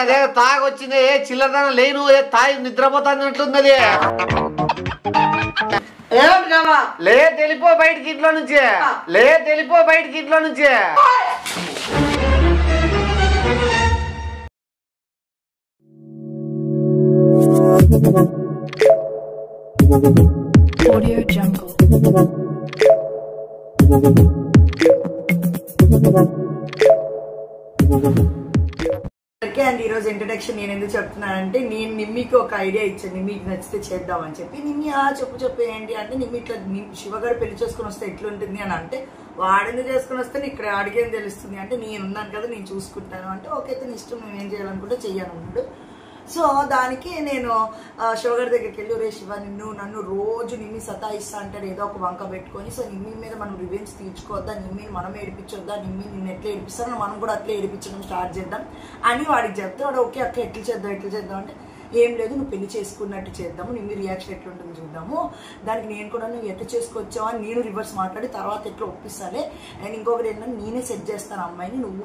అదే తాగొచ్చింది ఏ చిల్లరదనం లేను ఏ తాగి నిద్రపోతాన్నట్లుంది లే తెలిపో బయటికి ఇంట్లో నుంచి లే తెలిపో బయటికి ఇంట్లో నుంచి Audio Jungle. అండ్ ఈరోజు ఇంట్రడక్షన్ నేను ఎందుకు చెప్తున్నానంటే నేను నిమ్మికి ఒక ఐడియా ఇచ్చాను నిమ్మికి నచ్చితే చేద్దామని చెప్పి నిమ్మి చెప్పు ఏంటి అంటే నిమ్మి ఇట్లా శివగారు పెళ్లి చేసుకుని వస్తే ఎట్లుంటుంది అని అంటే వాడెందుకు చేసుకుని వస్తే ఇక్కడ అడిగేం తెలుస్తుంది అంటే నేను ఉన్నాను కదా నేను చూసుకుంటాను అంటే ఓకే అయితే నీ ఇష్టం నేను ఏం చేయాలనుకుంటే చెయ్యాలన్నాడు. సో దానికి నేను శివగారి దగ్గరికి వెళ్ళి రే శివ నన్ను రోజు నిమ్మి సతాయిస్తా అంటాడు ఏదో ఒక వంక పెట్టుకొని సో నిమ్మి మీద మనం రివెంజ్ తీర్చుకోవద్దా నిమ్మిని మనం ఏడిపించొద్దా నిమ్మి నిన్ను ఎట్లా ఏడిపిస్తారో మనం కూడా అట్లా ఏడిపించడం స్టార్ట్ చేద్దాం అని వాడికి చెప్తే వాడు ఓకే అక్క ఎట్లా చేద్దాం అంటే ఏం లేదు నువ్వు పెళ్లి చేసుకున్నట్టు చేద్దాము నిమ్మి రియాక్షన్ ఎట్లుంటుందో చూద్దాము దానికి నేను కూడా నువ్వు ఎట్లా చేసుకొచ్చావు అని నేను రివర్స్ మాట్లాడి తర్వాత ఎట్లా ఒప్పిస్తానే అండ్ ఇంకొకటి ఏంటంటే నేనే సెట్ చేస్తాను అమ్మాయిని నువ్వు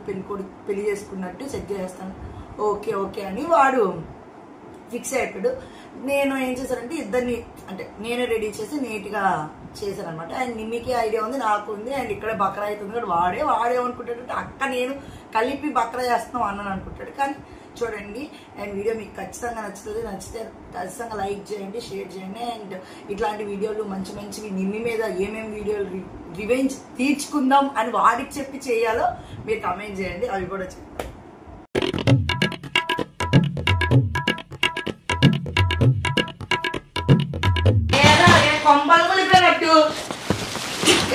పెళ్లి చేసుకున్నట్టు సెట్ చేస్తాను ఓకే అని వాడు ఫిక్స్ అయిపోయాడు. నేను ఏం చేశానంటే ఇద్దరిని అంటే నేనే రెడీ చేసి నీట్గా చేశాను అనమాట. అండ్ నిమ్మికి ఐడియా ఉంది నాకు ఉంది అండ్ ఇక్కడే బక్రా అవుతుంది కూడా వాడే అనుకుంటాడు అక్క నేను కలిపి బక్రా చేస్తున్నాం అన్నాను అనుకుంటాడు. కానీ చూడండి అండ్ వీడియో మీకు ఖచ్చితంగా నచ్చితే ఖచ్చితంగా లైక్ చేయండి షేర్ చేయండి అండ్ ఇట్లాంటి వీడియోలు మంచివి నిమ్మి మీద ఏమేమి వీడియోలు రివెంజ్ తీర్చుకుందాం అని వాడికి చెప్పి చేయాలో మీరు కమెంట్ చేయండి అవి కూడా చేయండి.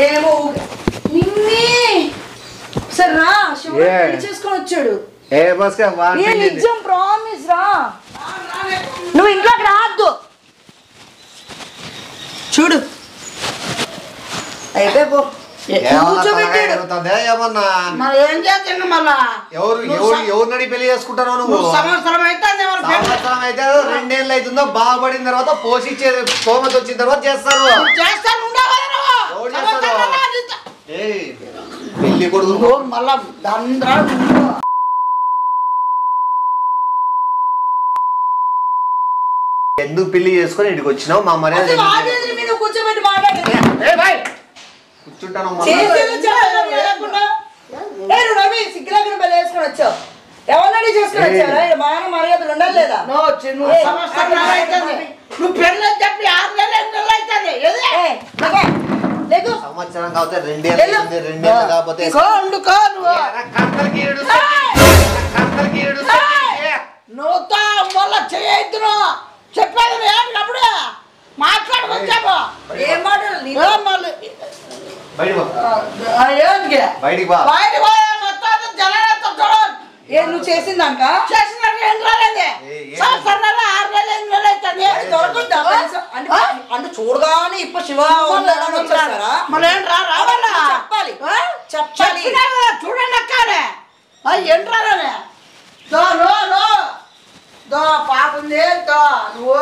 ఏమో సరే రా శివుడు చేసుకొని వచ్చాడు నిజం ప్రామిస్ రా నువ్వు ఇంట్లోకి రావద్దు చూడు అయితే పో ఎవరినడి పెళ్లి చేసుకుంటావు నువ్వు సంవత్సరం అయితే 2 ఏళ్ళు అవుతుందో బాగుపడిన తర్వాత పోషించేది కోమతి వచ్చిన తర్వాత చేస్తారు పెళ్లి కొడుకు మళ్ళా ఎందుకు పెళ్లి చేసుకొని ఇంటికి వచ్చినావు మా మర్యాద కూర్చోబెట్టి మాట్లాడి కూర్చుంటాను వేసుకొని వచ్చావు ఎవరినడి చేసుకొని వచ్చారా మాన మర్యాదలు ఉండాలి లేదా నువ్వు పెళ్ళి చెప్పి 6 నెలలు అవుతుంది సంవత్సరం కాకపోతే 2 ఏళ్ళు కాకపోతే నువ్వుతో మళ్ళా చేయొద్దును చెప్పేది అప్పుడు మాట్లాడుకొచ్చాము ఏం మాటలు నువ్వు చేసిందాక అంటే చూడగానే ఇప్పుడు శివ చెప్పాలి చూడండి అక్కనే ఏంట్రానే పాపంది నువ్వు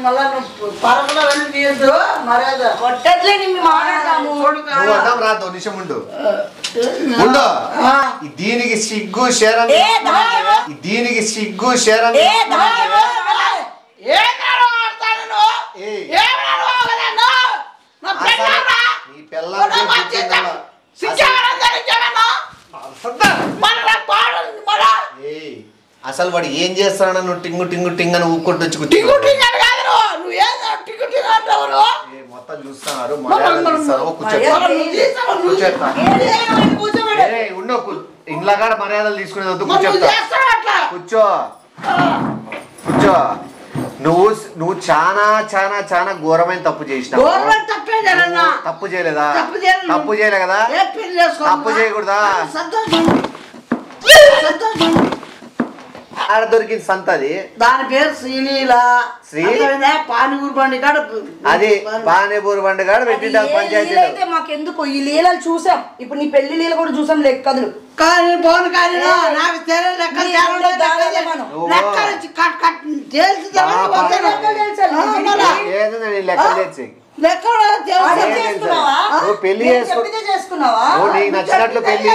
మళ్ళా నువ్వు పరమలో వెళ్ళి తీయద్దు మర్యాద కొట్టట్లే నిన్ను మాట్లాడతాము రాదు నిమిషం ఉండు దీనికి సిగ్గు శరం అసలు వాడు ఏం చేస్తాడో నువ్వు టింగు అని ఊక్కొట్టు వచ్చి మొత్తం చూస్తున్నారు ఇంట్లో కాడ మర్యాదలు తీసుకునేది వద్దు కూర్చో నువ్వు చాలా ఘోరమైన తప్పు చేసినావు తప్పు చేయలేదా తప్పు చేయలే కదా తప్పు చేయకూడదా ఆడ దొరికింది సంతది దాని పేరు శ్రీలీల పానీపూరి బండి కాడ అది పానీపూరి బండి కాడ పెట్టింది పంచాయతీ అయితే మాకెందుకు ఈ లీలలు చూసాం ఇప్పుడు నీ పెళ్లి లీల కూడా చూసాం లెక్కదులు కానీ పోను కానీ పెళ్లి చేసుకున్నావా నీకు నచ్చినట్లు పెళ్లి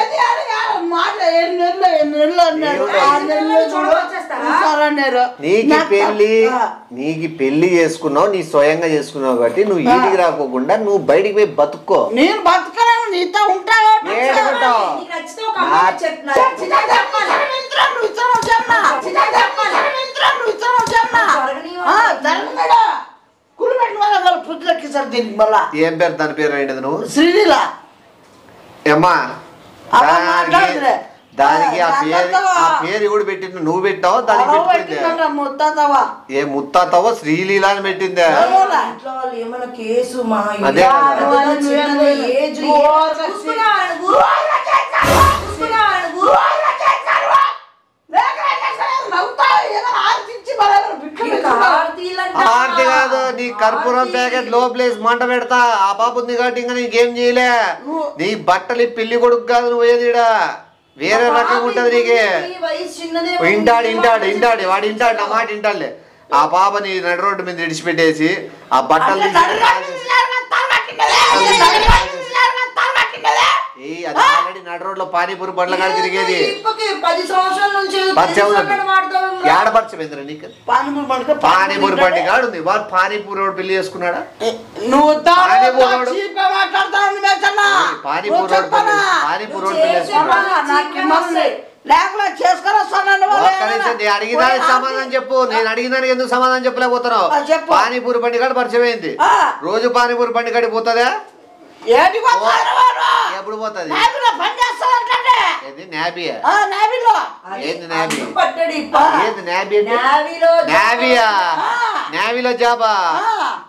నీకు పెళ్లి చేసుకున్నావు, నీ స్వయంగా చేసుకున్నావు కాబట్టి నువ్వు ఇంటికి రాకోకుండా నువ్వు బయటికి పోయి బతుక్కో. నేను బతకలేను, నీతో ఉంటావు. ఏం పేరు దాని పేరు ఏంటది? నువ్వు శ్రీలీల ఏమ్మా దానికి ఆ పేరు ఎవడు పెట్టింది? నువ్వు పెట్టావు దానికి పెట్టింది? ఏ ముత్తాతవ శ్రీలీల అని పెట్టిందే. అదే ఆర్తి కాదు, నీ కర్పూరం ప్యాకెట్ లో ప్లేస్ మంట పెడతా. ఆ పాప ఉంది కాబట్టి ఇంకా నీకేం చేయలే. నీ బట్టలు పెళ్లి కొడుకు కాదు నువ్వు ఏదిడా, వేరే రకంగా ఉంటది నీకే. ఇంటాడు వాడు ఇంటాడు, నా మాట ఇంటాడులే. ఆ పాపని నడి రోడ్డు మీద విడిచిపెట్టేసి ఆ బట్టలు ఆల్రెడీ నడి రోడ్ లో పానీపూరి బండ్ల కాడ తిరిగేది. ఏడపరచమేంద్ర నీకు పానీపూరి బండి కాడు ఉంది. వాడు పానీపూరి రోడ్ పెళ్లి చేసుకున్నాడా? పానీపూరి రోడ్ పెళ్లి అడిగిదానికి సమాధానం చెప్పు. నేను అడిగిదానికి ఎందుకు సమాధానం చెప్పలేకపోతున్నావు? పానీపూరి బండి కాడ పరిచయం అయింది, రోజు పానీపూరి బండి కాడికి పోతుందా? ఎప్పుడు పోతుంది? నేవీలో జాబా?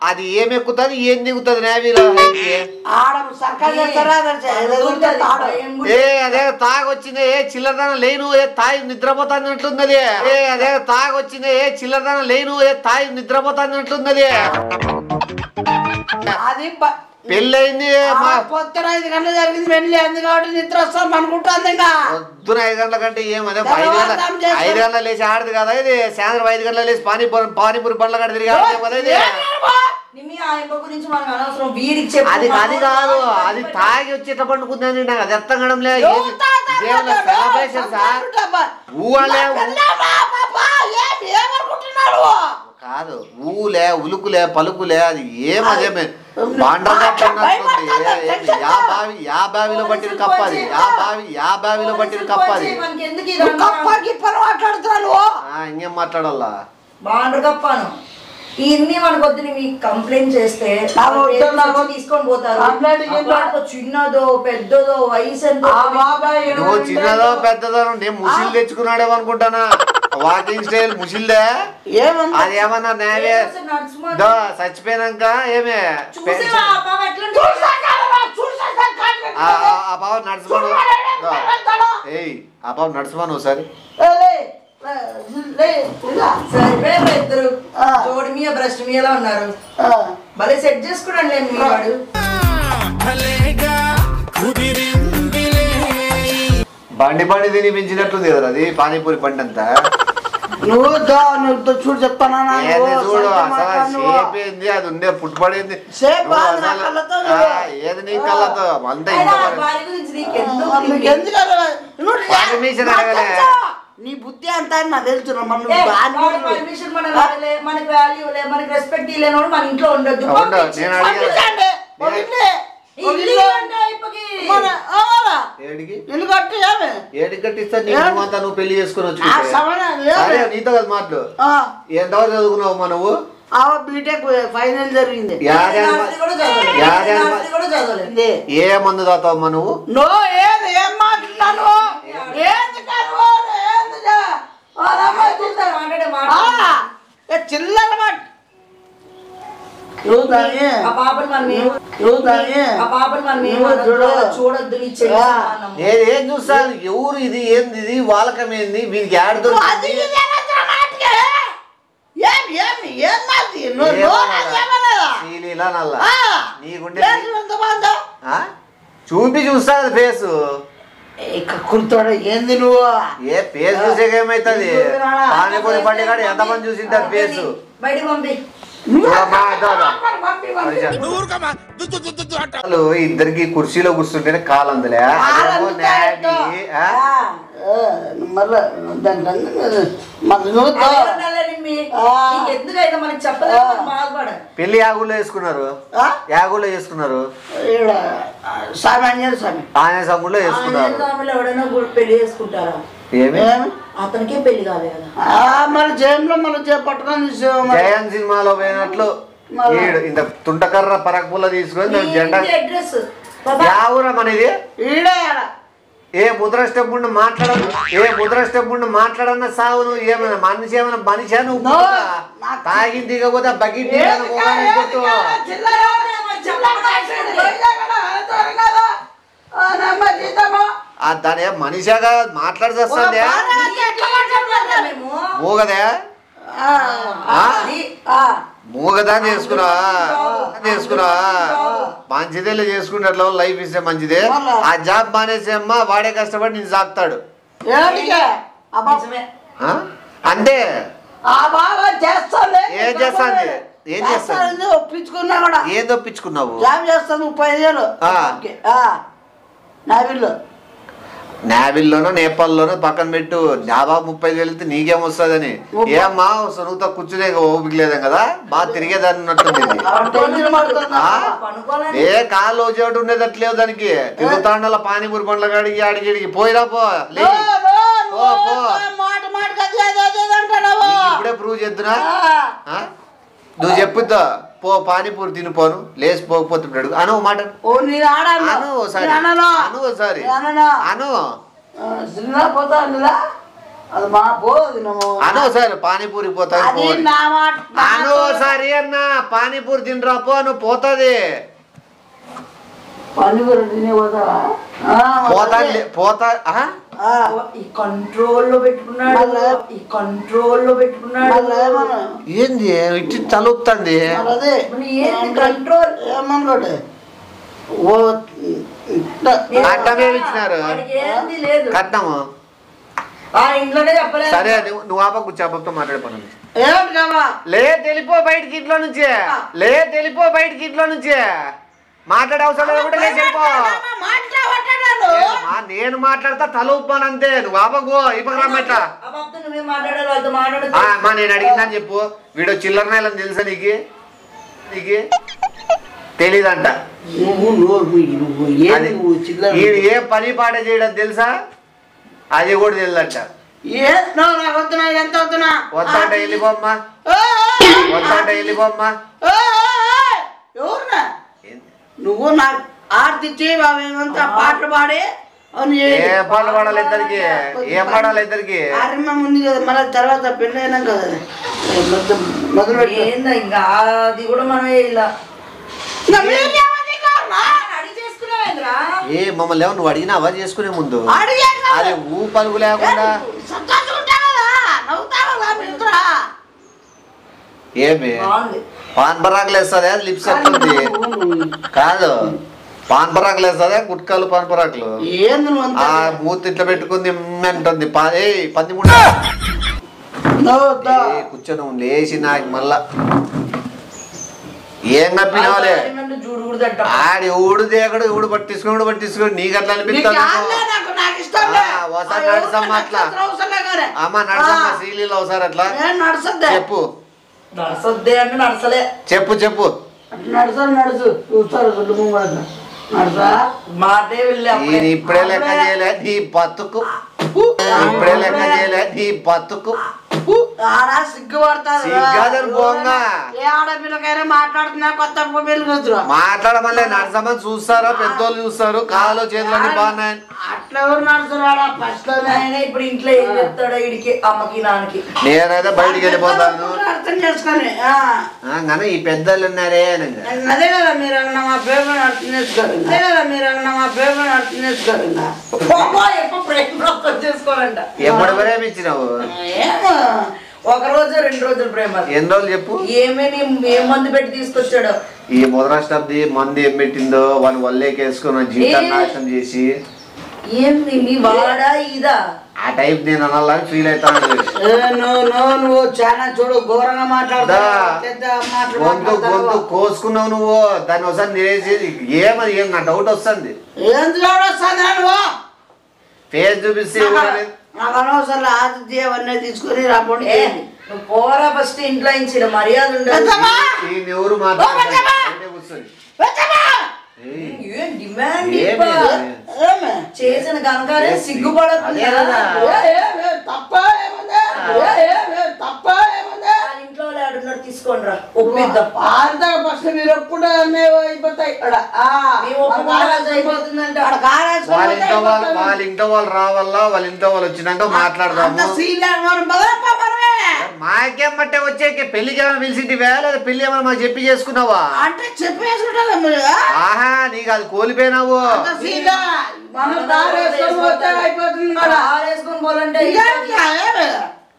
అది ఏం ఎక్కుతుంది, ఏం దిగుతుంది నేవీలో? అదే తాగొచ్చింది, ఏ చిల్లరదనం లేను, ఏ తాయి నిద్రపోతాన్నట్లున్నది. అదే తాగొచ్చింది, ఏ చిల్లరదనం లేను, ఏ తాయి నిద్రపోతాన్నట్లున్నది. అది పెళ్ళయింది పొద్దున 5 గంటలు జరిగింది పెళ్లి, అంది కాబట్టి నిద్ర వస్తాం అనుకుంటుంది. ఇంకా పొద్దున 5 గంటల కంటే ఏమదే 5 గంటలు లేచి ఆడదు కదా ఇది. సాయంత్రం 5 గంటలు లేచి పానీపూరి బండ్ల కాడ తిరిగి ఆడదు కదా ఇది. అది అది కాదు, అది తాగి వచ్చేట పండుకుందని నాకు అది అర్థం కావడం లేదు. కాదు ఊలే ఉలుకులే పలుకులే అది ఏమదే యా బావిలో పట్టిన కప్పది, యా బావిలో పట్టిన కప్పది. ఇంకేం మాట్లాడాలా? ఇన్ని మనకొద్దు, మీకు కంప్లైంట్ చేస్తే తీసుకొని పోతారు. చిన్నదో పెద్దదో వయసు నువ్వు చిన్నదో పెద్దదో నేను ముసిల్ తెచ్చుకున్నాడేమో అనుకుంటానా. వాకింగ్ స్టైల్ ముసిల్దే అది ఏమన్నా నేవే చచ్చిపోయినాక ఏమే ఆ బాబు నడుచుకోను. ఏయ్ ఆ బాబు నడుచుకోను ఒకసారి. జోడి మీద బ్రష్ మీద ఉన్నారు, భలే సెట్ చేసుకోండి. వాడు బండి తినిపించినట్టుంది కదా అది పానీపూరి బండి అంతా. నువ్వు చూడు చెప్తానా, చూడు అసలు షేప్ ఏంది, అది ఉండే పుట్టుపడింది ఏది నీ కళ్ళతో అంతా. పర్మిషన్ అడగలే, నీ బుద్ధి అంతా నాకు తెలుసు. మనకి వాల్యూ లే, మనకి రెస్పెక్ట్ లేనోడు మన ఇంట్లో ఉండొద్దు. నేను అడిగాను నువ్వు పెళ్లి చేసుకుని వచ్చి నీతో కదా మాటలు. ఎంతవరకు చదువుకున్నావు మా నువ్వు? బీటెక్ ఫైనల్ జరిగింది. ఏ మందు తాతావమ్మా నువ్వు? ఏం మాట్లాడు చిల్లర చూడొద్దు. ఏం చూస్తాను ఎవరు ఇది ఏంది, ఇది వాలకం ఏంది, వీరికి ఆడదు. చూపి చూస్తా ఫేసు కుర్తోడ ఏంది నువ్వు? ఏ ఫేస్ చూసే ఏమైతుంది? పానీపూరి బండి కాడ ఎంతమంది చూసింటారు ఫేసు. ఇద్దరికి కుర్చీలో కూర్చుంటేనే కాలందులే. ఎందుకైనా మనకి చెప్పలేదు బాధపడాలి. పెళ్లి యాగుల్లో చేసుకున్నారు, యాగుల్లో చేసుకున్నారు, స్వామి అంజనేయ స్వామి ఆంజనేయ స్వామిలో చేసుకున్నారు. ఎవడైనా పెళ్లి చేసుకుంటారా? ఏమి అతనికే పెళ్లి కాలే కదా. మన జయంలో మనం పట్టుకొని జయన్ సినిమాలో పోయినట్లు ఇంత తుంటకర్ర పరకపుల్ల తీసుకొని జెండా. అడ్రస్ యావురా మనది. ఈడే ఏ ముద్ర స్టెప్ ఉండి మాట్లాడను, ఏ ముద్ర స్టెప్ ఉండి మాట్లాడన్న సావు. నువ్వు ఏమైనా మనిషి, ఏమైనా మనిషి నువ్వు తాగి దిగపోతే బకెట్ కొట్టు. దాని మనిషిగా మాట్లాడుతుంది మూగదే, మూగదా చేసుకున్నా మంచిదే చేసుకున్నట్లు లైఫ్ ఇస్తే మంచిదే. ఆ జాబ్ మానేసి అమ్మా వాడే కష్టపడి నేను సాగుతాడు అంతే. ఏం చేస్తాంది, ఏం చేస్తాను ఒప్పించుకున్నా కూడా ఏం ఒప్పించుకున్నావు? జాబ్ చేస్తాను 35,000 నావిల్లోనో నేపాల్లోనో పక్కన పెట్టు. డాబా 30,000 వెళ్తే నీకేమొస్తుందని. ఏమ్మా నువ్వుతో కూర్చునే ఓపిక లేదే కదా, బాగా తిరిగేదాన్ని ఉన్నట్టుంది. ఏ కాళ్ళు వచ్చేవాడు ఉండేదట్లేవు దానికి. తిరుగుతాండల పానీపూరి పండ్ల కాడికి ఆడికి పోయిరా పో. ఇప్పుడే ప్రూవ్ చేద్దునా? నువ్వు చెప్పుతో పో పానీపూరి తినిపోను లేచి పోకపోతున్నాడు అను మాట. అను ఒకసారి అనోసారి పానీపూరి పోతాను అనోసారి అన్న పానీపూరి తినరా పో నువ్వు పోతుంది. కంట్రోల్లో పెట్టుకున్నాడు. ఏంది ఇట్టి తలుపుతుంది కట్నమే ఇచ్చినారు కట్నము. సరే నువ్వు ఆప కూర్చోతో మాట్లాడిపోను. తెలిపో బయటికి ఇంట్లో నుంచి, తెలిపో బయటికి ఇంట్లో నుంచి. మాట్లాడే అవసరం లేకుండా వెళ్ళిపో. నేను మాట్లాడతా తల ఉప్పాను అంతే. నువ్వు ఆపకు ఇప్పట్లా నేను అడిగిందని చెప్పు. వీడు చిల్లర నేలని తెలుసా నీకు? తెలీదంట. ఏ పని పాట చేయడం తెలుసా? అది కూడా తెలియదంట. వద్దంట వెళ్ళిపోమ్మా, వద్దంట వెళ్ళిపోమ్మా. నువ్వు నాకు ఆర్తిచ్చి పాటలు పాడి ఏ పాటలు పాడాలి ఇద్దరికి? ఏం పాడాలి ఇద్దరికి? ఉంది కదా మన తర్వాత పెళ్ళి అయినా కదా మొదలు ఇంకా అది కూడా మనమే ఇలా ఏ మమ్మల్ని నువ్వు అడిగినావా చేసుకునే ముందు? అదే ఊ పలుగు లేకుండా ఏమి పాన్ పరాకులు వేస్తుందా? లిప్స్ వస్తుంది కాదు, పాన్ పరాకులు వేస్తుందా? గుట్కాలు పాన్ పరాకులు ఆ మూతి ఇట్లా పెట్టుకుంది అంటుంది. పంది ముండ కూర్చొని లేచి నాకు మళ్ళా ఏం కప్పినవాలే ఆడి ఊడు దేగడు ఊడు పట్టించుకోడు నీకు అట్లా అనిపిస్తుంది. ఒకసారి నడుసమ్మా అట్లా అమ్మా నడుసమ్మా శ్రీలీలో ఒకసారి అట్లా చెప్పు చెప్పు చెప్పు ఇప్పుడే లెక్క చేయలే నీ బతుకు, ఇప్పుడే లెక్క చేయలే నీ బతుకు. మాట్లాడమలే నడసమని చూస్తారా? పెద్దోళ్ళు చూస్తారు కాళ్ళు చేతులన్నీ బాగున్నాయి. అట్లా ఎవరు నడుచురాడా? ఇప్పుడు ఇంట్లో ఏం చెప్తాడో ఇడికి అమ్మకి నాన్నకి. నేనైతే బయటికి వెళ్ళిపోతాను అర్థం చేసుకొని కానీ ఈ పెద్దలు ఉన్నారే. అదే కదా మీరు అన్న మా ప్రేమ అర్థం చేసుకోరు, అదే కదా మీరు అన్న మా ప్రేమ అర్థం చేసుకోరు. చేసుకోరంట. ఎప్పుడు ప్రేమ ఇచ్చినావు? ఏమో ఒక రోజు 2 రోజులు ప్రేమ. ఎన్ని రోజులు చెప్పు? ఏం మందు పెట్టి తీసుకొచ్చాడు? ఈ మొదలష్టాబ్ది మందు ఏం పెట్టిందో వాళ్ళు వల్లేకేసుకుని జీవితాన్ని నాశనం చేసి ఏంది మీ వాడా ఇదా ఆ టైప్ నేను అనాలని ఫీల్ అవుతాను. నువ్వు చాలా చూడు ఘోరంగా మాట్లాడుతా గొంతు కోసుకున్నావు నువ్వు. దాన్ని ఒకసారి నేసి ఏమని నా డౌట్ వస్తుంది. ఫేస్ చూపిస్తే నాకు అనవసరం ఆతిథ్యం అవన్నీ తీసుకుని రాబోండి. నువ్వు పోరా ఫస్ట్ ఇంట్లో ఇచ్చిన మర్యాద ఉండదు ఎవరు మాట్లాడారు కూర్చొని ఏం డిమాండ్ చేసిన కనుకనే సిగ్గుపడదు ఇంట్లో ఆడున్నారు తీసుకోండి రా ఒప్పిద్దాం ఫస్ట్ మీరు ఎప్పుడు అయిపోతాయి ఇక్కడ అయిపోతుందంటే వాళ్ళ ఇంట్లో వాళ్ళు రావాలా వాళ్ళ ఇంట్లో వాళ్ళు వచ్చినాక మాట్లాడదాము మాకేం బట్టే వచ్చేకి పెళ్లికి ఏమైనా పిలిచింటివా లేదా పెళ్లి ఏమైనా మాకు చెప్పి చేసుకున్నావా అంటే చెప్పేసుకుంటా ఆహా నీకు అది కోల్పోయినావు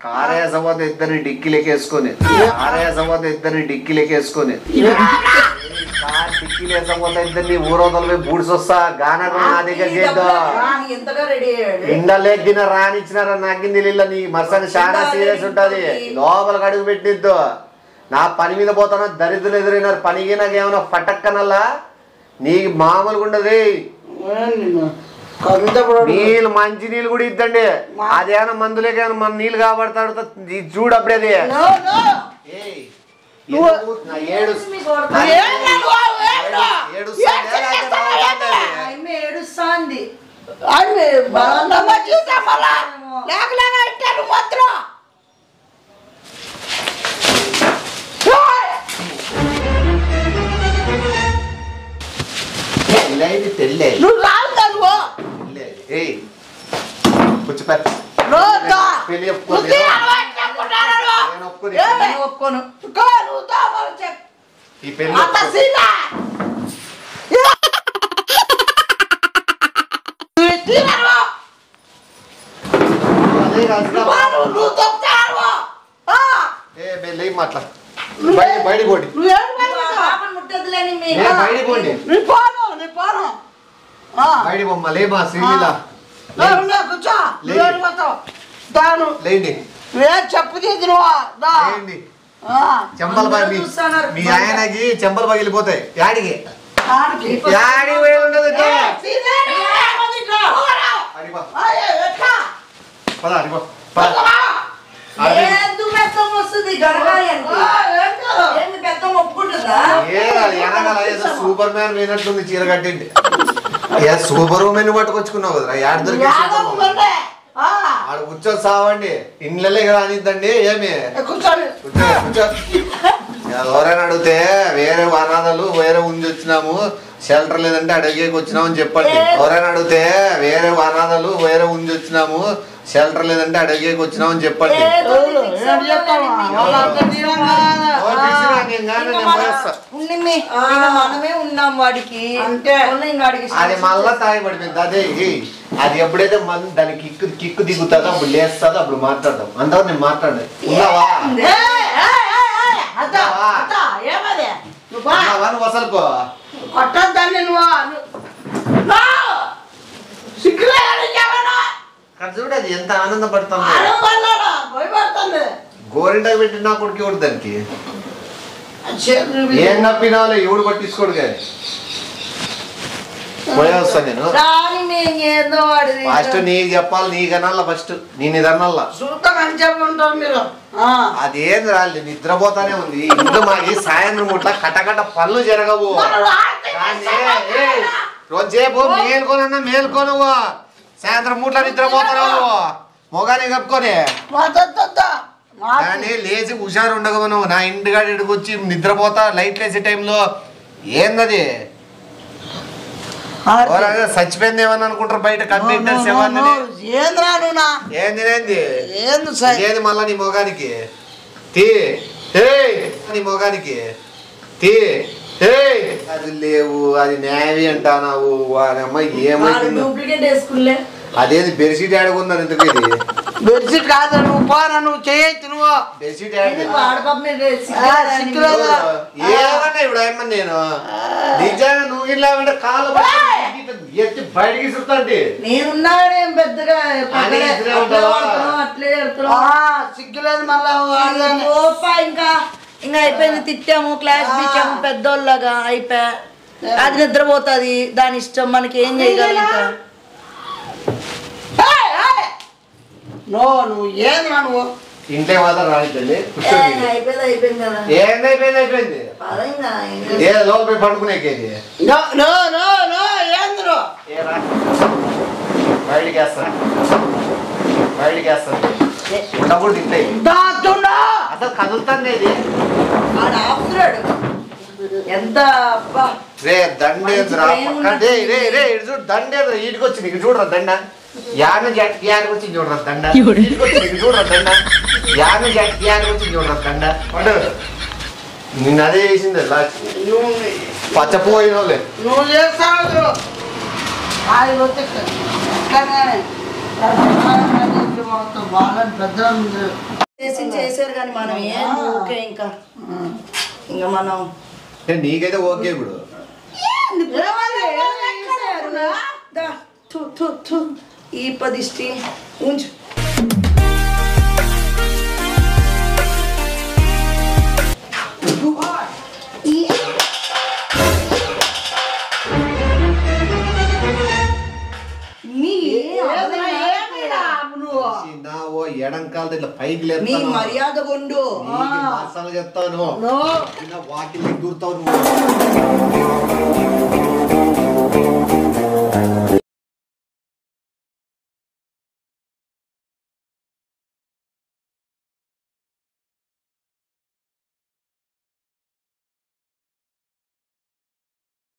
కారేసపోతే ఇద్దరిని డిక్కీలేకేసుకొని డిక్కీలేకేసుకొని డిక్కీలేసపోతే ఇద్దరిని ఊరోదలపై బూడ్సొస్తా గానా నా దగ్గర చేద్దాం ఇండలేగిన రానిచ్చినారా నాకింది నీ మరసని చాలా సీరియస్ ఉంటది లోపలికి అడుగు పెట్టిద్దు నా పని మీద పోతాను దరిద్రులు ఎదురైనారు పనికి నాకేమన్నా పటక్కనల్లా నీకు మామూలుగా ఉండదు నీళ్ళు మంచి నీళ్ళు కూడా ఇద్దండి అదేమన్నా మందులేకేమన్నా మన నీళ్ళు కాబడతాడు చూడు అప్పుడేది ఏడుస్తాంది మాట్లా బయట పోండి బయట బొమ్మ లేమా శ్రీలీల చెప్పు చెంపలు మీ ఆయనకి చెంపలు పగిలిపోతాయి యాడికి యాడి ఉండదు సూపర్ మ్యాన్ పోయినట్లుంది చీర కట్టిండి సూపర్ ఉమెన్ పట్టుకొచ్చుకున్నావు కదరా యాడ్ దొరికి ఆడ కూర్చొని సావండి ఇండ్లలే రానిద్దండి ఏమి కూర్చో ఎవరైనా అడిగితే వేరే అనాథలు వేరే ఉండి వచ్చినాము షెల్టర్ లేదంటే అడిగేకి వచ్చినాము అని చెప్పండి ఎవరైనా అడిగితే వేరే అనాథలు వేరే ఉండి వచ్చినాము షెల్టర్ లేదంటే అడిగేకి వచ్చినాము అని చెప్పండి మనమే ఉన్నాం వాడికి అది మళ్ళా తాగి పడిపోయింది అదే అది ఎప్పుడైతే దాని కిక్కు దిగుతుందో అప్పుడు లేస్తుందో అప్పుడు మాట్లాడదాం అంతవరకు నేను మాట్లాడలేదు ఉన్నావా నువ్వు అసలుకో కొట్టద్దాన్ని చూడు అది ఎంత ఆనందపడుతుంది గోరింట పెట్టి నా కొడుకు ఎవడు దానికి ఏం నప్పినాలే ఎవడు పట్టించుకోడు కానీ పోయే వస్తాను నేను ఫస్ట్ నీకు చెప్పాలి నీకనల్లా ఫస్ట్ నేను ఇది అన్నల్లా అదేం రాలి నిద్రపోతానే ఉంది ఇంట్లో మాకి సాయంత్రం ముట్ల కటకట పనులు జరగవు రోజేపు మేల్కొనన్నా మేల్కొనవు సాయంత్రం మూట్ల నిద్రపోతావు మొగానే కప్పుకొని కానీ లేచి హుషారు ఉండగవు నువ్వు నా ఇంటికాడ ఇడికొచ్చి నిద్రపోతా లైట్ లేసే టైంలో ఏందది చచ్చిపోయింది ఏమని అనుకుంటారు బయట కంప్యూటర్స్ ఏంది మళ్ళా నీ మొగానికి తీ నీ మొగానికి తీ అది లేవు అది నేవి అంటావు వాడమ్మ ఏమైంది అదేది బెడ్షీట్ ఆడుకున్నారు ఎందుకు ఇది బెడ్షీట్ కాదు నువ్వు పోరా నువ్వు చేయొచ్చు నువ్వు బెడ్షీట్ ఏమన్నా ఇప్పుడు ఏమన్నా నేను నిజంగా నువ్వు ఇలా ఉంటే కాళ్ళు ఎత్తి బయటికి ఇస్తుంటే నేనున్నాడేం పెద్దగా అట్లే సిగ్గులేదు మళ్ళా ఇంకా ఇంకా అయిపోయింది తిట్టాము క్లాస్ పిచ్చాము పెద్దోళ్ళగా అయిపోయా అది నిద్రపోతుంది దాని ఇష్టం మనకి ఏం చేయగలం నువ్వు ఏది నువ్వు ఇంటే మాత్రం రానిద్దండి అయిపోయింది కదా అయిపోయింది ఏ లోపల పోయి పండుకునేకేది బయటికి వేస్తాను ఉండకూడదు తింటాయి అసలు కదులుతాను ఇది ఆపుతున్నాడు ఎంత రే దండేంద్రా చూడు దండేంద్ర ఈడికి వచ్చింది ఇక చూడరా దండ యాడికి వచ్చింది చూడరా దండ చూడరా దండ యాడికి వచ్చింది చూడరా దండ నిన్న అదే వేసింది పచ్చపోయిన వాళ్ళే నువ్వు చేస్తావు చేశారు కానీ మనం ఏం ఓకే ఇంకా మనం నీకైతే ఓకే ఇప్పుడు ఈ పదిష్టి ఉంచు ఎడంకాలతో ఇట్లా పైకి లేదు మర్యాద కొండు చెప్తాను వాకిల్ దూరుతావు